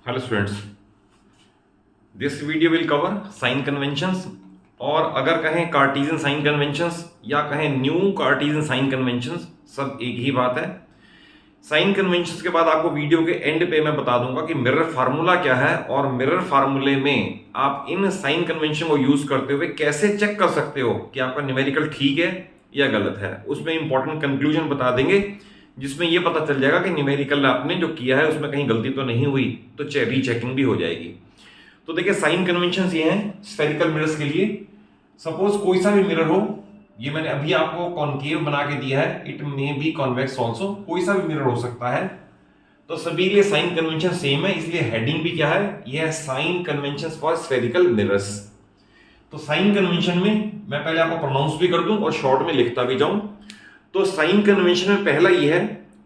Hello students, this video will cover sign conventions और अगर कहें कार्टेशियन साइन कन्वेंशंस या कहें न्यू कार्टेशियन साइन कन्वेंशंस, सब एक ही बात है। साइन कन्वेंशंस के बाद आपको वीडियो के एंड पे मैं बता दूंगा कि मिरर फार्मूला क्या है और मिरर फार्मूले में आप इन साइन कन्वेंशन को यूज करते हुए कैसे चेक कर सकते हो कि आपका न्यूमेरिकल ठीक है या गलत है। उसमें इंपॉर्टेंट कंक्लूजन बता देंगे जिसमें यह पता चल जाएगा कि न्यूमेरिकल आपने जो किया है उसमें कहीं गलती तो नहीं हुई, तो रीचेकिंग भी हो जाएगी। तो देखिए साइन कन्वेंशंस ये हैं स्फेरिकल मिरर्स के लिए। सपोज कोई सा भी मिरर हो, ये मैंने अभी आपको कॉनकेव बना के दिया है, it may be convex also, कोई सा भी मिरर हो सकता है। तो सभी के लिए साइन कन्वेंशन सेम है, इसलिए हेडिंग भी क्या है, ये है sign convention for spherical mirrors. तो साइन कन्वेंशन में मैं पहले आपको प्रोनाउंस भी कर दूं और शॉर्ट में लिखता भी जाऊं। तो साइन कन्वेंशन में पहला ये है,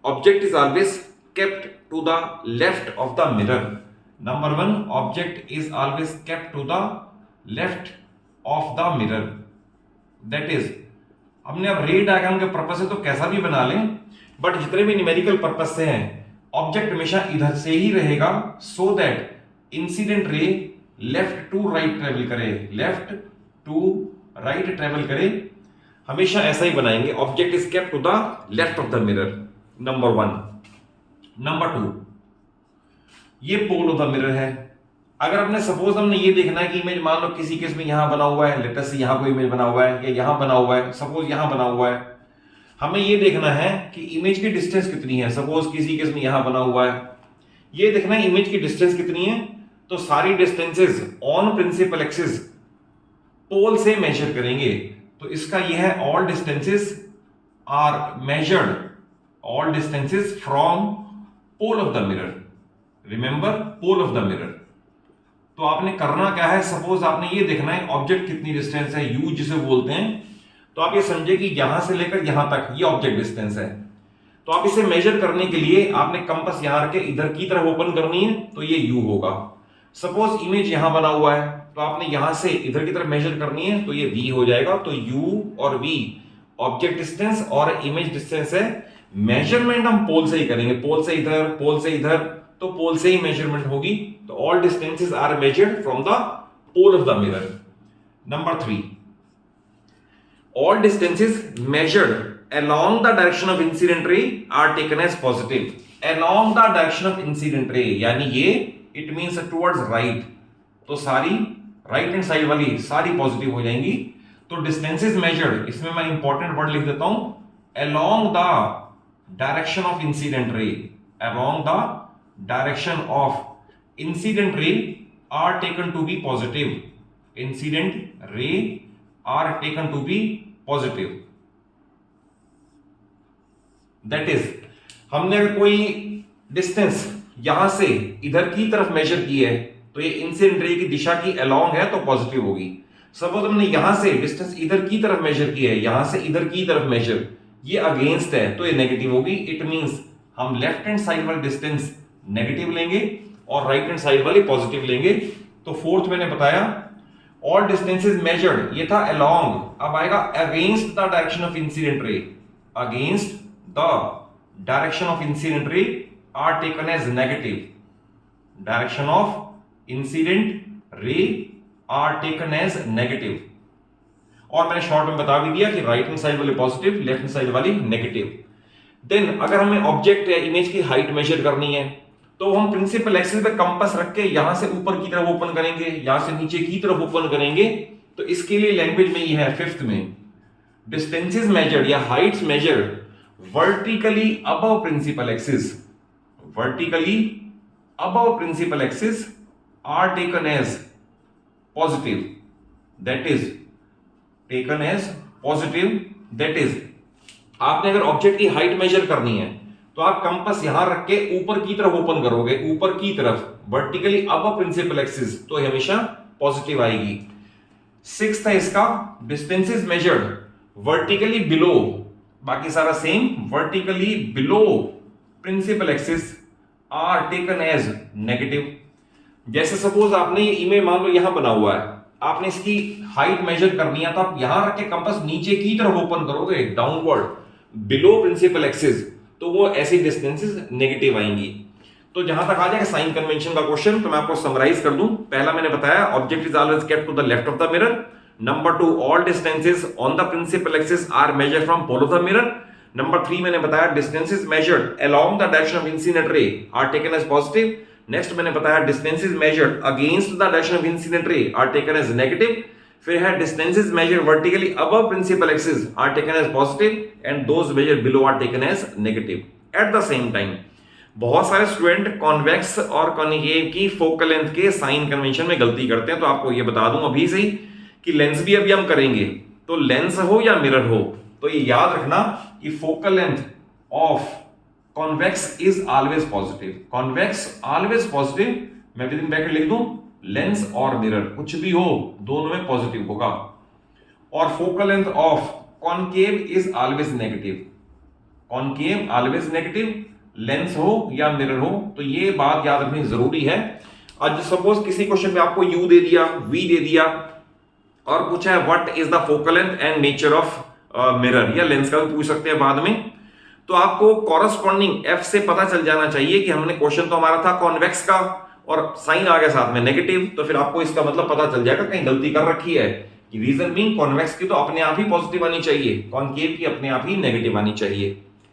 object is always kept to the left of the mirror. Number one, object is always kept to the left of the mirror. That is, हमने अब रे डायग्राम के पर्पस से तो कैसा भी बना लें, बट जितने भी न्यूमेरिकल पर्पस से हैं, ऑब्जेक्ट हमेशा इधर से ही रहेगा, so that incident ray left to right travel करे, लेफ्ट टू राइट ट्रेवल करे। हमेशा ऐसा ही बनाएंगे, object is kept to the left of the mirror, number one. Number two, ये पोल ऑफ द मिरर है। अगर हमने सपोज हमने ये देखना है कि इमेज मान लो किसी केस में यहां बना हुआ है, लेटेस्ट यहां कोई इमेज बना हुआ है या यहां बना हुआ है, सपोज यहां बना हुआ है, हमें ये देखना है कि इमेज की डिस्टेंस कितनी है। सपोज किसी केस में यहां बना हुआ है, ये देखना है इमेज की डिस्टेंस कितनी है। तो सारी distances on principal axis pole से मेजर करेंगे। तो इसका यह है, all distances are measured, all distances from pole of the mirror. Remember, pole of the mirror. तो आपने करना क्या है, सपोज आपने ये देखना है ऑब्जेक्ट कितनी डिस्टेंस है, यू जिसे बोलते हैं। तो आप ये समझे कि यहां से लेकर यहां तक ये ऑब्जेक्ट डिस्टेंस है। तो आप इसे मेजर करने के लिए आपने कंपास यहां रख के इधर की तरफ ओपन करनी है, तो ये यू होगा। सपोज इमेज यहां बना हुआ है, तो आपने यहां से इधर की तरफ मेजर करनी है, तो ये v हो जाएगा। तो u और v ऑब्जेक्ट डिस्टेंस और इमेज डिस्टेंस है। मेजरमेंट हम पोल से ही करेंगे, पोल से इधर, पोल से इधर, तो पोल से ही मेजरमेंट होगी। तो all distances are measured from the pole of the mirror. Number three, all distances measured along the direction of incident ray are taken as positive. along the direction of incident ray यानी ये it means towards right, तो सारी right hand side वाली सारी positive हो जाएंगी। तो distances measured, इसमें मैं इंपॉर्टेंट वर्ड लिख देता हूं, along the direction of incident ray, along the direction of incident ray are taken to be positive. incident ray are taken to be positive. That is, हमने अगर कोई डिस्टेंस यहां से इधर की तरफ मेजर की है, तो ये इंसिडेंट रे की दिशा की अलोंग है, तो पॉजिटिव होगी। सपोज हमने यहां से डिस्टेंस इधर की तरफ मेजर की है, यहां से इधर की तरफ मेजर, ये अगेंस्ट है, तो ये नेगेटिव होगी। इट मींस हम लेफ्ट हैंड साइड वाली डिस्टेंस नेगेटिव लेंगे और राइट हैंड साइड वाली पॉजिटिव लेंगे। तो फोर्थ मैंने बताया, ऑल डिस्टेंसेस मेजर्ड, ये था अलोंग, अब आएगा against the direction of incident रे। Against the direction of incident ray are taken as negative. Direction of incident ray are taken as negative. और मैंने शॉर्ट में बता भी दिया कि राइट हैंड साइड वाली पॉजिटिव, लेफ्ट हैंड साइड वाली नेगेटिव। देन अगर हमें ऑब्जेक्ट या इमेज की हाइट मेजर करनी है, तो हम प्रिंसिपल एक्सिस पे कंपास रख के यहां से ऊपर की तरफ ओपन करेंगे, यहां से नीचे की तरफ ओपन करेंगे। तो इसके लिए लैंग्वेज में ये है फिफ्थ में, डिस्टेंसेस मेजर्ड या Heights measured vertically above principal axis, vertically above principal axis are taken as positive. That is taken as positive. That is, आपने अगर ऑब्जेक्ट की हाइट मेजर करनी है, तो आप कंपास यहां रख के ऊपर की तरफ ओपन करोगे, ऊपर की तरफ, वर्टिकली above principal axis, तो हमेशा पॉजिटिव आएगी। सिक्स्थ है इसका, डिस्टेंसेस मेजर्ड वर्टिकली बिलो, बाकी सारा same, vertically below principal axis are taken as negative. जैसे सपोज आपने ये इमेज मान लो यहां बना हुआ है, आपने इसकी हाइट मेजर करनी है, तो आप यहां रख के कंपास नीचे की तरफ ओपन करोगे, डाउनवर्ड बिलो प्रिंसिपल एक्सिस, तो वो ऐसी डिस्टेंसेस नेगेटिव आएंगी। तो जहां तक आ जाएगा साइन कन्वेंशन का क्वेश्चन, तो मैं आपको समराइज कर दूं। पहला मैंने बताया object is always kept to the left of the mirror. Number 2, all distances on the principal axis are measured from pole of the mirror. Number 3 मैंने बताया distances measured along the direction of incident ray are taken as positive. Next मैंने बताया distances measured against the direction of incident ray are taken as negative. फिर है distances measured vertically above principal axis are taken as positive and those measured below are taken as negative. At the same time बहुत सारे student convex और concave की focal length के sign convention में गलती करते हैं, तो आपको ये बता दूं अभी से ही कि लेंस भी अभी हम करेंगे, तो लेंस हो या मिरर हो, तो ये याद रखना कि focal length of convex is always positive. Convex always positive, मैं विद इन ब्रैकेट लिख दूं लेंस और मिरर कुछ भी हो दोनों में पॉजिटिव होगा। और focal length of concave is always negative. Concave always negative, lens हो या मिरर हो, तो ये बात याद रखनी जरूरी है। आज सपोज किसी क्वेश्चन में आपको यू दे दिया, वी दे दिया और पूछा है what is the focal length and nature of mirror, या लेंस का भी पूछ सकते हैं बाद में, तो आपको कॉरस्पॉन्डिंग एफ से पता चल जाना चाहिए कि हमने क्वेश्चन तो हमारा था कॉन्वेक्स का और साइन आ गया साथ में नेगेटिव, तो फिर आपको इसका मतलब पता चल जाएगा कहीं गलती कर रखी है। रीजन बीइंग कॉन्वेक्स की तो अपने आप ही पॉजिटिव आनी चाहिए, कॉन्केव की अपने आप ही नेगेटिव आनी चाहिए।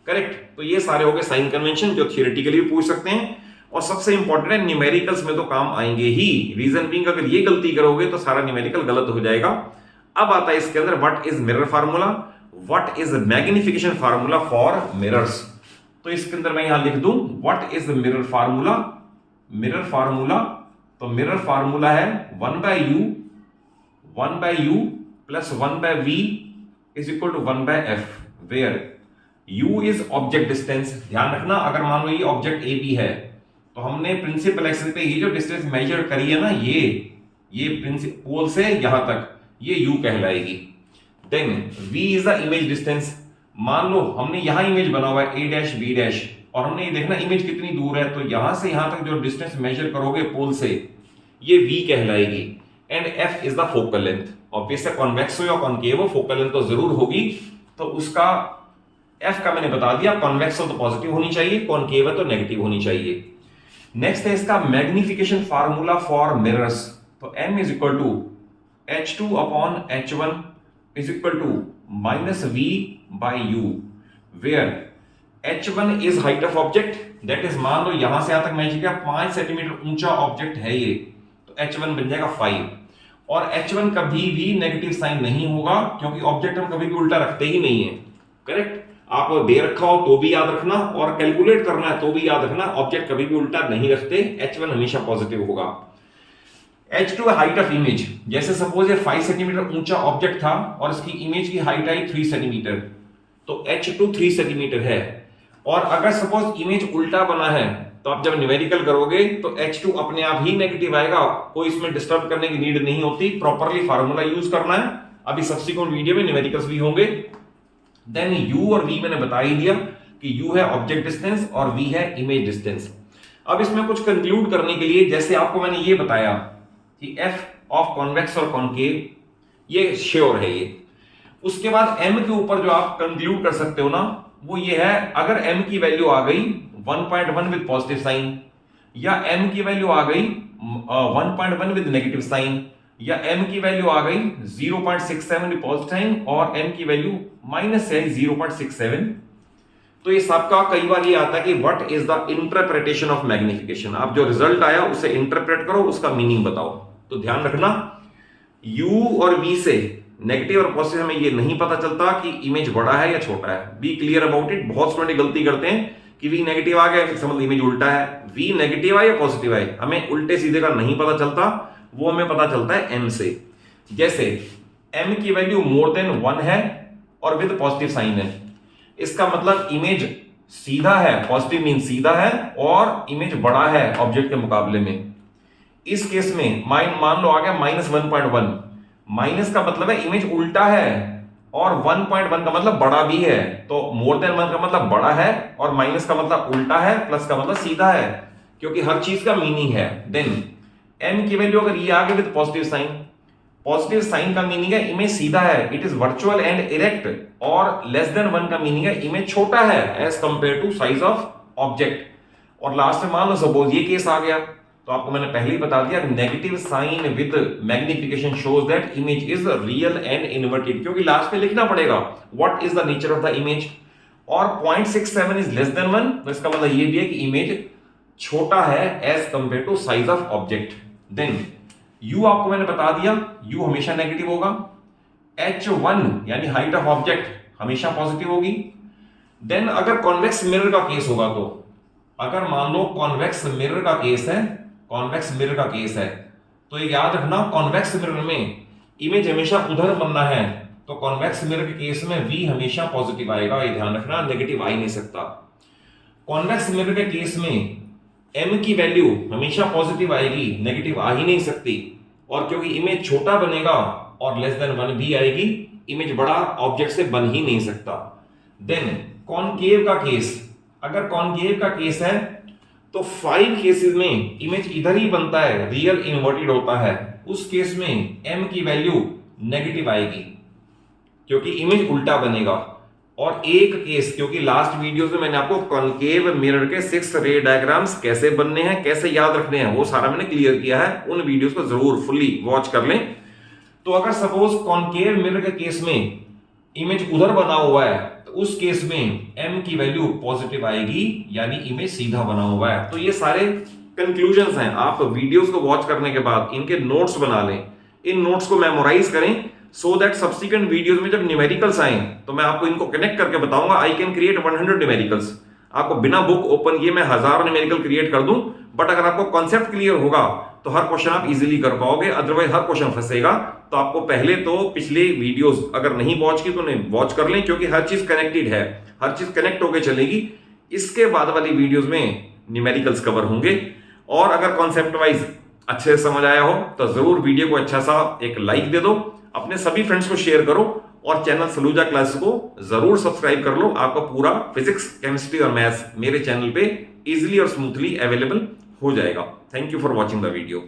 करेक्ट। तो ये सारे हो गए साइन कन्वेंशन जो थियोरेटिकली भी पूछ सकते हैं, और सबसे इंपॉर्टेंट है न्यूमेरिकल्स में तो काम आएंगे ही। रीजन बीइंग अगर ये गलती करोगे तो सारा न्यूमेरिकल गलत हो जाएगा। अब आता है इसके अंदर what is mirror formula, what is magnification formula for mirrors. तो इसके अंदर मैं यहां लिख दूं what is mirror formula. Mirror formula, तो मिरर फार्मूला है 1/u plus 1/v is equal to 1/f, where u is object distance. ध्यान रखना अगर मान लो ये ऑब्जेक्ट ए बी है, तो हमने प्रिंसिपल एक्सिस पे ये जो डिस्टेंस मेजर करी है ना, ये प्रिंसिपल पोल से यहां तक, ये u कहलाएगी। Then v is the image distance. मान लो हमने यहां इमेज बना हुआ है a डैश b डैश, और हमने ये देखना इमेज कितनी दूर है, तो यहां से यहां तक जो डिस्टेंस मेजर करोगे पोल से, ये v कहलाएगी। And f is the focal length. Obviously convex हो या कॉन्केव हो, फोकल लेंथ तो जरूर होगी, तो उसका f का मैंने बता दिया, कॉन्वेक्स हो तो पॉजिटिव होनी चाहिए, कॉन्केव है तो नेगेटिव होनी चाहिए। नेक्स्ट है इसका मैग्निफिकेशन फार्मूला फॉर मिरर्स। तो m is equal to h2 upon h1 is equal to minus v by u, where h1 is height of object, that is मान लो यहां से यहां तक मेजर किया 5 सेंटीमीटर ऊंचा ऑब्जेक्ट है ये, तो h1 बन जाएगा 5। और h1 कभी भी नेगेटिव साइन नहीं होगा, क्योंकि ऑब्जेक्ट हम कभी भी उल्टा रखते ही नहीं है। करेक्ट। आप दे रखा हो तो भी याद रखना, और कैलकुलेट करना है तो भी याद रखना, ऑब्जेक्ट कभी भी उल्टा नहीं रखते, h1 हमेशा पॉजिटिव होगा। h2 हाइट ऑफ इमेज, जैसे सपोज ये 5 सेंटीमीटर ऊंचा ऑब्जेक्ट था और इसकी इमेज की हाइट आई 3 सेंटीमीटर, तो h2 3 सेंटीमीटर है। और अगर सपोज इमेज उल्टा बना है, तो आप जब न्यूमेरिकल करोगे तो h2 अपने आप ही नेगेटिव आएगा, कोई इसमें डिस्टर्ब करने की नीड नहीं होती, प्रॉपरली फार्मूला यूज करना है। अभी सब्सिक्वेंट वीडियो में न्यूमेरिकल्स भी होंगे। देन u और v मैंने बता ही दिया कि u है ऑब्जेक्ट डिस्टेंस और v है इमेज डिस्टेंस। अब इसमें कुछ कंक्लूड करने के लिए, जैसे आपको मैंने ये बताया कि f ऑफ कॉन्वेक्स और कॉन्केव ये श्योर है ये, उसके बाद m के ऊपर जो आप कंक्लूड कर सकते हो ना, वो ये है अगर m की वैल्यू आ गई 1.1 विद पॉजिटिव साइन, या m की वैल्यू आ गई 1.1 विद नेगेटिव साइन, या m की वैल्यू आ गई 0.67 विद पॉजिटिव साइन, और m की वैल्यू माइनस है 0.67, तो ये सबका कई बार ये आता है कि what is the interpretation of magnification. आप जो रिजल्ट आया उसे इंटरप्रेट करो, उसका मीनिंग बताओ। तो ध्यान रखना u और v से नेगेटिव और पॉजिटिव हमें ये नहीं पता चलता कि इमेज बड़ा है या छोटा है। Be clear about it. बहुत स्टूडेंट गलती करते हैं कि v नेगेटिव आ गया फिर समझ इमेज उल्टा है। v नेगेटिव आए या पॉजिटिव आए हमें उल्टे सीधे का नहीं पता चलता, वो हमें पता चलता है m से। जैसे m की वैल्यू मोर देन 1 है और विद पॉजिटिव साइन है, इसका मतलब इमेज सीधा है, पॉजिटिव मीन सीधा है, और इमेज बड़ा है ऑब्जेक्ट के मुकाबले में। इस केस में मान लो आ गया -1.1, माइनस का मतलब है इमेज उल्टा है, और 1.1 का मतलब बड़ा भी है, तो मोर देन 1 का मतलब बड़ा है, और माइनस का मतलब उल्टा है, प्लस का मतलब सीधा है, क्योंकि हर चीज का मीनिंग है। देन m की वैल्यू अगर ये आ गई with positive sign, positive sign का मीनिंग है इमेज सीधा है, it is virtual and erect, और लेस देन 1 का मीनिंग है इमेज छोटा है as compare to size of object. और लास्ट में मान लो सपोज ये केस आ गया, तो आपको मैंने पहले ही बता दिया negative sign with magnification shows that image is real and inverted, क्योंकि लास्ट में लिखना पड़ेगा what is the nature of the image. और 0.67 इज लेस देन 1, तो इसका मतलब ये भी है कि इमेज छोटा है as compare to size of object. Then u आपको मैंने बता दिया, u हमेशा नेगेटिव होगा। h1 यानी हाइट ऑफ ऑब्जेक्ट हमेशा पॉजिटिव होगी। देन अगर कॉन्वेक्स मिरर का केस होगा, तो अगर मान लो कॉन्वेक्स मिरर का केस है, कॉन्वेक्स मिरर का केस है, तो ये याद रखना कॉन्वेक्स मिरर में इमेज हमेशा उधर बनना है, तो कॉन्वेक्स मिरर के केस में v हमेशा पॉजिटिव आएगा, ये ध्यान रखना, नेगेटिव आ ही नहीं सकता। कॉन्वेक्स मिरर के केस में m की वैल्यू हमेशा पॉजिटिव आएगी, नेगेटिव आ ही नहीं सकती, और क्योंकि इमेज छोटा बनेगा और लेस देन 1 भी आएगी, इमेज बड़ा ऑब्जेक्ट से बन ही नहीं सकता। देन कॉनकेव का केस, अगर कॉनकेव का केस है तो 5 केसेस में इमेज इधर ही बनता है, रियल इन्वर्टेड होता है, उस केस में m की वैल्यू नेगेटिव आएगी क्योंकि इमेज उल्टा बनेगा। और एक केस, क्योंकि लास्ट वीडियोस में मैंने आपको कॉनकेव मिरर के 6 रे डायग्राम्स कैसे बनने हैं, कैसे याद रखने हैं, वो सारा मैंने क्लियर किया है, उन वीडियोस को जरूर फुल्ली वॉच कर लें। तो अगर सपोज कॉनकेव मिरर के केस में इमेज उधर बना हुआ है, तो उस केस में m की वैल्यू पॉजिटिव आएगी, यानी इमेज सीधा बना हुआ है। तो ये सारे कंक्लूजन्स हैं, आप वीडियोस को वॉच करने के बाद इनके नोट्स बना लें, इन नोट्स को मेमोराइज करें, सो दैट सब्सिक्वेंट वीडियोस में जब न्यूमेरिकल्स आए तो मैं आपको इनको कनेक्ट करके बताऊंगा। आई कैन क्रिएट 100 न्यूमेरिकल्स, आपको बिना बुक ओपन किए मैं 1000 न्यूमेरिकल क्रिएट कर दूं, बट अगर आपको कॉन्सेप्ट क्लियर होगा तो हर क्वेश्चन आप इजीली कर पाओगे, अदरवाइज हर क्वेश्चन फंसेगा। तो आपको पहले तो पिछले वीडियोस अगर नहीं वॉच की तो नहीं वॉच कर लें, क्योंकि हर चीज कनेक्टेड है, हर चीज कनेक्ट होकर चलेगी। इसके बाद वाली वीडियोस में न्यूमेरिकल्स कवर होंगे। और अगर कॉन्सेप्ट वाइज अच्छे से समझ आया हो तो जरूर वीडियो को अच्छा सा एक लाइक दे दो, अपने सभी फ्रेंड्स को शेयर करो, और चैनल सलूजा क्लासेस को जरूर सब्सक्राइब कर लो। आपका पूरा फिजिक्स, केमिस्ट्री और मैथ्स मेरे चैनल पे इजीली और स्मूथली अवेलेबल हो जाएगा। Thank you for watching the video.